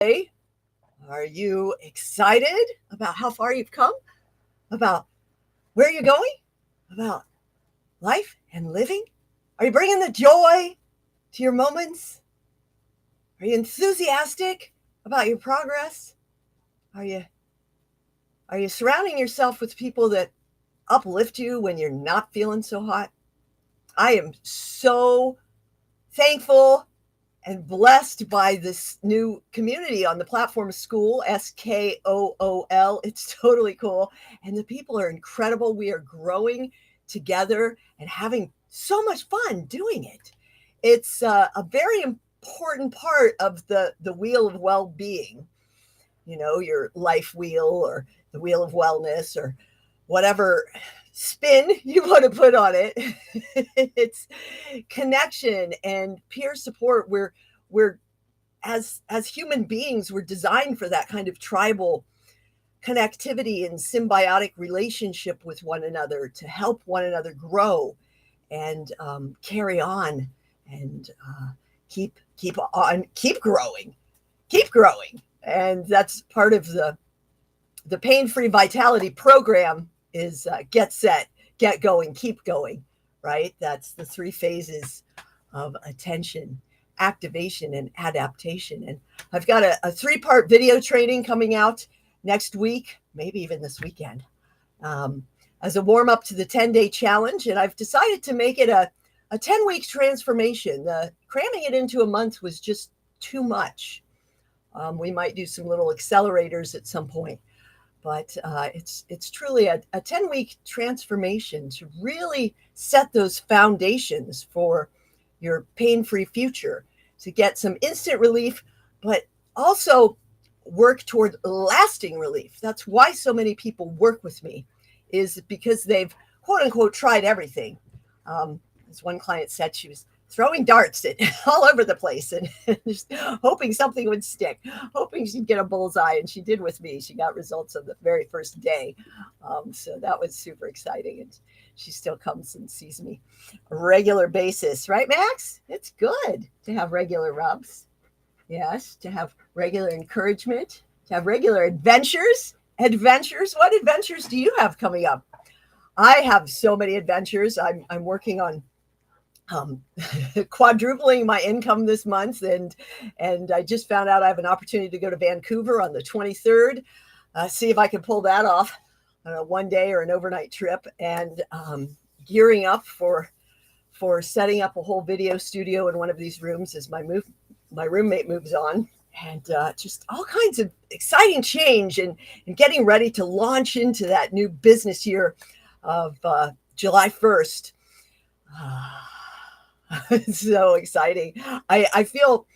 Hey, are you excited about how far you've come? About where you're going? About life and living? Are you bringing the joy to your moments? Are you enthusiastic about your progress? Are you are you surrounding yourself with people that uplift you when you're not feeling so hot? I am so thankful and blessed by this new community on the platform School, Skool. It's totally cool. And the people are incredible. We are growing together and having so much fun doing it. It's a very important part of the wheel of well being, your life wheel or the wheel of wellness or whatever spin you want to put on it. It's connection and peer support. We're as human beings, we're designed for that kind of tribal connectivity and symbiotic relationship with one another to help one another grow and carry on and keep growing. And that's part of the pain-free vitality program is get set, get going, keep going, right? That's the three phases of attention, activation, and adaptation. And I've got a three-part video training coming out next week, maybe even this weekend, as a warm-up to the 10-day challenge. And I've decided to make it a 10-week transformation. Cramming it into a month was just too much. We might do some little accelerators at some point, but it's truly a 10-week transformation to really set those foundations for your pain-free future, to get some instant relief, but also work toward lasting relief. That's why so many people work with me, is because they've quote unquote tried everything. As one client said, she was throwing darts at all over the place and just hoping something would stick, hoping she'd get a bullseye. And she did with me. She got results on the very first day. So that was super exciting. And she still comes and sees me a regular basis. Right, Max? It's good to have regular rubs. Yes, to have regular encouragement, to have regular adventures. Adventures? What adventures do you have coming up? I have so many adventures. I'm working on quadrupling my income this month, and I just found out I have an opportunity to go to Vancouver on the 23rd. See if I can pull that off on a one day or an overnight trip, and gearing up for setting up a whole video studio in one of these rooms as my roommate moves on, and just all kinds of exciting change and getting ready to launch into that new business year of July 1st. It's so exciting. I feel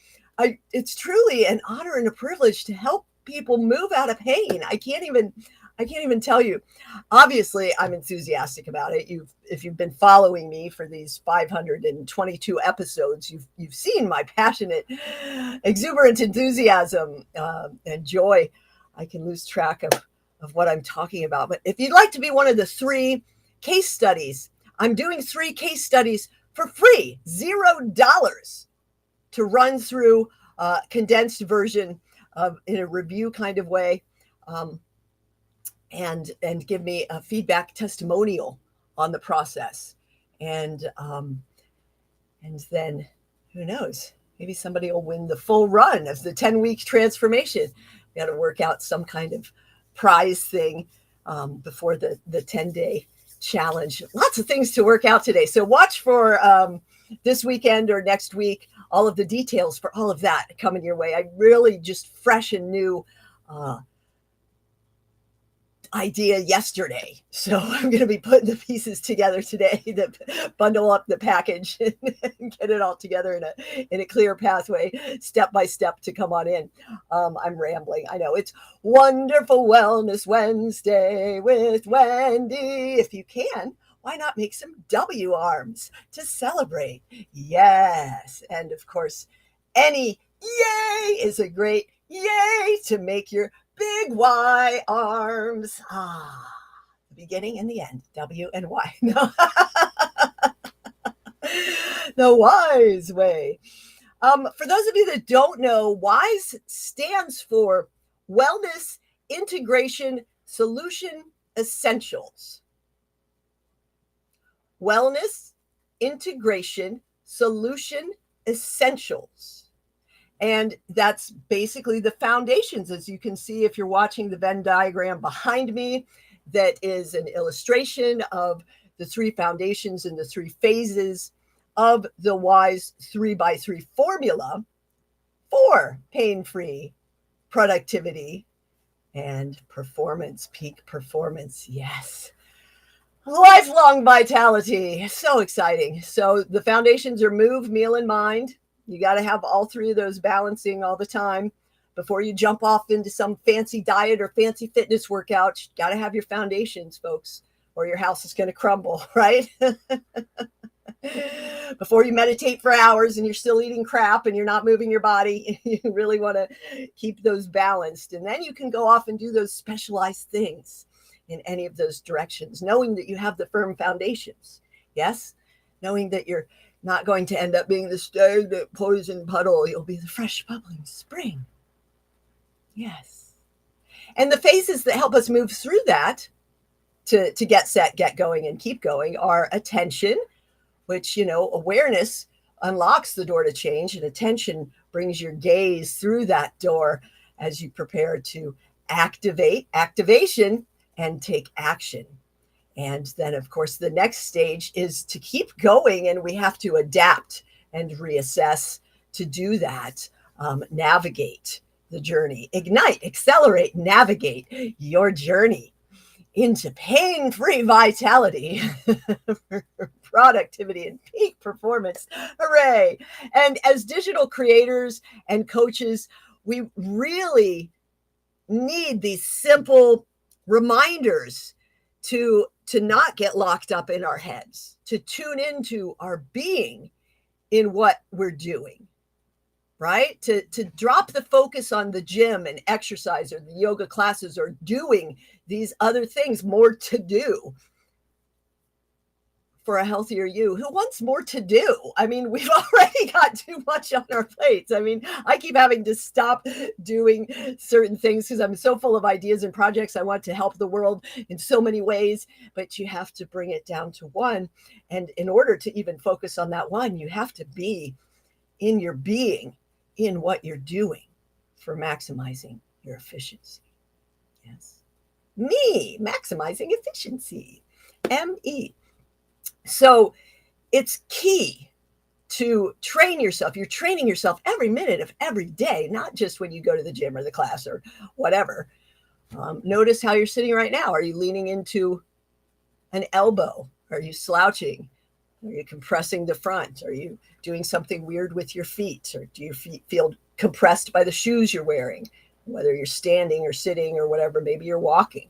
it's truly an honor and a privilege to help people move out of pain. I can't even tell you. Obviously, I'm enthusiastic about it. If you've been following me for these 522 episodes, you've seen my passionate, exuberant enthusiasm and joy. I can lose track of what I'm talking about. But if you'd like to be one of the 3 case studies, I'm doing 3 case studies for free, $0 to run through a condensed version in a review kind of way, and give me a feedback testimonial on the process. And then who knows, maybe somebody will win the full run of the 10-week transformation. We got to work out some kind of prize thing before the 10-day challenge. Lots of things to work out today. So watch for this weekend or next week, all of the details for all of that coming your way. I really just fresh and new idea yesterday. So I'm going to be putting the pieces together today to bundle up the package and get it all together in a clear pathway, step by step, to come on in. I'm rambling. I know. It's Wonderful Wellness Wednesday with Wendy. If you can, why not make some W arms to celebrate? Yes. And of course, any yay is a great yay to make your big Y arms. The beginning and the end. W and Y. No. The wise way. For those of you that don't know, WISE stands for Wellness Integration Solution Essentials. Wellness Integration Solution Essentials. And that's basically the foundations, as you can see if you're watching the Venn diagram behind me, that is an illustration of the three foundations and the three phases of the WISE 3x3 formula for pain-free productivity and performance, peak performance. Yes. Lifelong vitality. So exciting. So the foundations are move, meal, and mind. You got to have all three of those balancing all the time before you jump off into some fancy diet or fancy fitness workout. You got to have your foundations, folks, or your house is going to crumble, right? Before you meditate for hours and you're still eating crap and you're not moving your body, you really want to keep those balanced. And then you can go off and do those specialized things in any of those directions, knowing that you have the firm foundations. Yes, knowing that you're not going to end up being the stagnant poison puddle. You'll be the fresh bubbling spring. Yes. And the phases that help us move through that to get set, get going, and keep going are attention, which, awareness unlocks the door to change, and attention brings your gaze through that door as you prepare to activation, and take action. And then, of course, the next stage is to keep going, and we have to adapt and reassess to do that. Navigate the journey, ignite, accelerate, navigate your journey into pain-free vitality, productivity, and peak performance. Hooray! And as digital creators and coaches, we really need these simple reminders to not get locked up in our heads, to tune into our being in what we're doing, right? To drop the focus on the gym and exercise or the yoga classes or doing these other things, more to do for a healthier you. Who wants more to do? I mean, we've already got too much on our plates. I mean, I keep having to stop doing certain things because I'm so full of ideas and projects. I want to help the world in so many ways, but you have to bring it down to one. And in order to even focus on that one, you have to be in your being, in what you're doing for maximizing your efficiency. Yes. Me, maximizing efficiency. M-E. So it's key to train yourself. You're training yourself every minute of every day, not just when you go to the gym or the class or whatever. Notice how you're sitting right now. Are you leaning into an elbow? Are you slouching? Are you compressing the front? Are you doing something weird with your feet? Or do your feet feel compressed by the shoes you're wearing? Whether you're standing or sitting or whatever, maybe you're walking.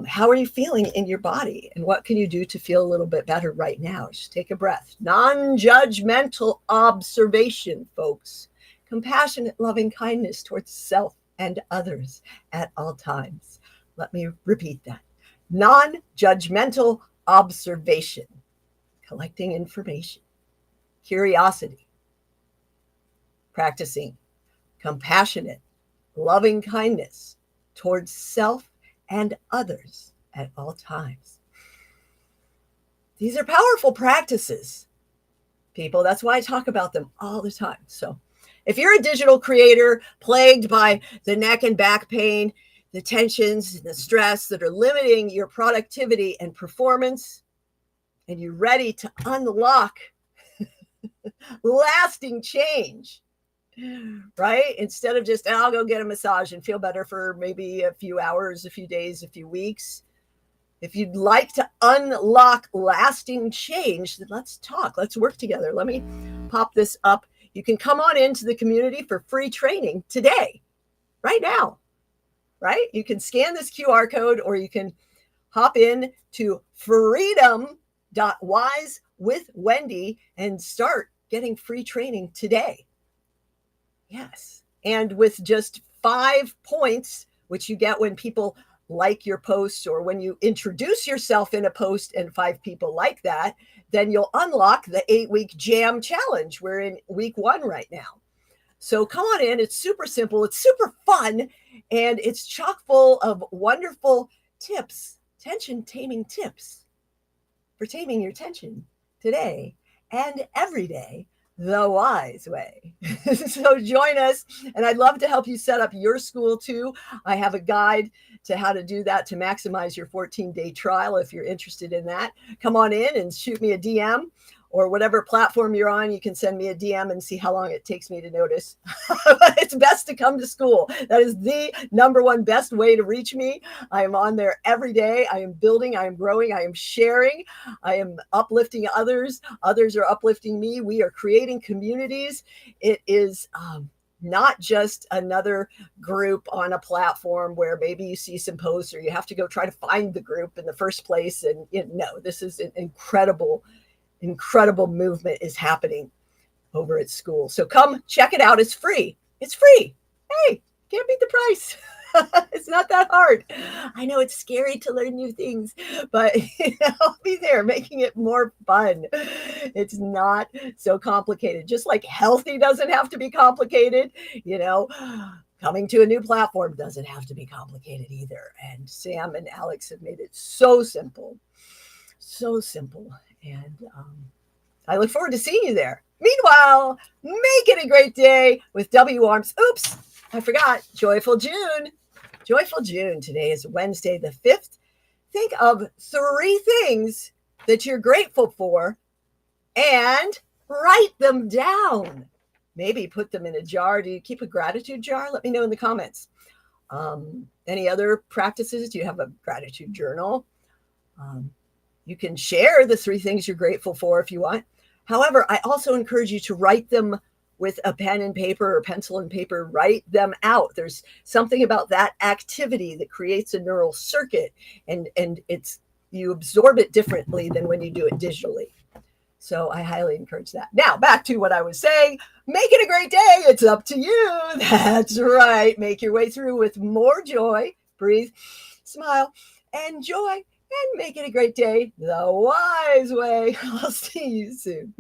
How are you feeling in your body? And what can you do to feel a little bit better right now? Just take a breath. Non-judgmental observation, folks. Compassionate, loving kindness towards self and others at all times. Let me repeat that. Non-judgmental observation. Collecting information. Curiosity. Practicing compassionate, loving kindness towards self and others at all times. These are powerful practices, people. That's why I talk about them all the time. So if you're a digital creator plagued by the neck and back pain, the tensions and the stress that are limiting your productivity and performance, and you're ready to unlock lasting change, right? Instead of just, I'll go get a massage and feel better for maybe a few hours, a few days, a few weeks. If you'd like to unlock lasting change, then let's talk. Let's work together. Let me pop this up. You can come on into the community for free training today, right now, right? You can scan this QR code, or you can hop in to freedom.wise with Wendy and start getting free training today. Yes. And with just 5 points, which you get when people like your post, or when you introduce yourself in a post and 5 people like that, then you'll unlock the 8-week jam challenge. We're in week 1 right now. So come on in. It's super simple. It's super fun. And it's chock full of wonderful tips, tension taming tips for taming your tension today and every day, the wise way. So join us. And I'd love to help you set up your school too. I have a guide to how to do that to maximize your 14-day trial. If you're interested in that, come on in and shoot me a DM, or whatever platform you're on, you can send me a DM and see how long it takes me to notice. It's best to come to school. That is the number one best way to reach me. I am on there every day. I am building, I am growing, I am sharing, I am uplifting others. Others are uplifting me. We are creating communities. It is not just another group on a platform where maybe you see some posts or you have to go try to find the group in the first place. And no, this is an incredible movement is happening over at school. So come check it out. It's free. It's free. Hey, can't beat the price. It's not that hard. I know it's scary to learn new things, but I'll be there making it more fun. It's not so complicated. Just like healthy doesn't have to be complicated, coming to a new platform doesn't have to be complicated either. And Sam and Alex have made it so simple. So simple. And I look forward to seeing you there. Meanwhile, make it a great day with W Arms. Oops, I forgot. Joyful June. Joyful June. Today is Wednesday the 5th. Think of 3 things that you're grateful for and write them down. Maybe put them in a jar. Do you keep a gratitude jar? Let me know in the comments. Any other practices? Do you have a gratitude journal? You can share the 3 things you're grateful for if you want. However, I also encourage you to write them with a pen and paper or pencil and paper. Write them out. There's something about that activity that creates a neural circuit, and you absorb it differently than when you do it digitally. So I highly encourage that. Now, back to what I was saying. Make it a great day. It's up to you. That's right. Make your way through with more joy. Breathe, smile, and joy. And make it a great day the wise way. I'll see you soon.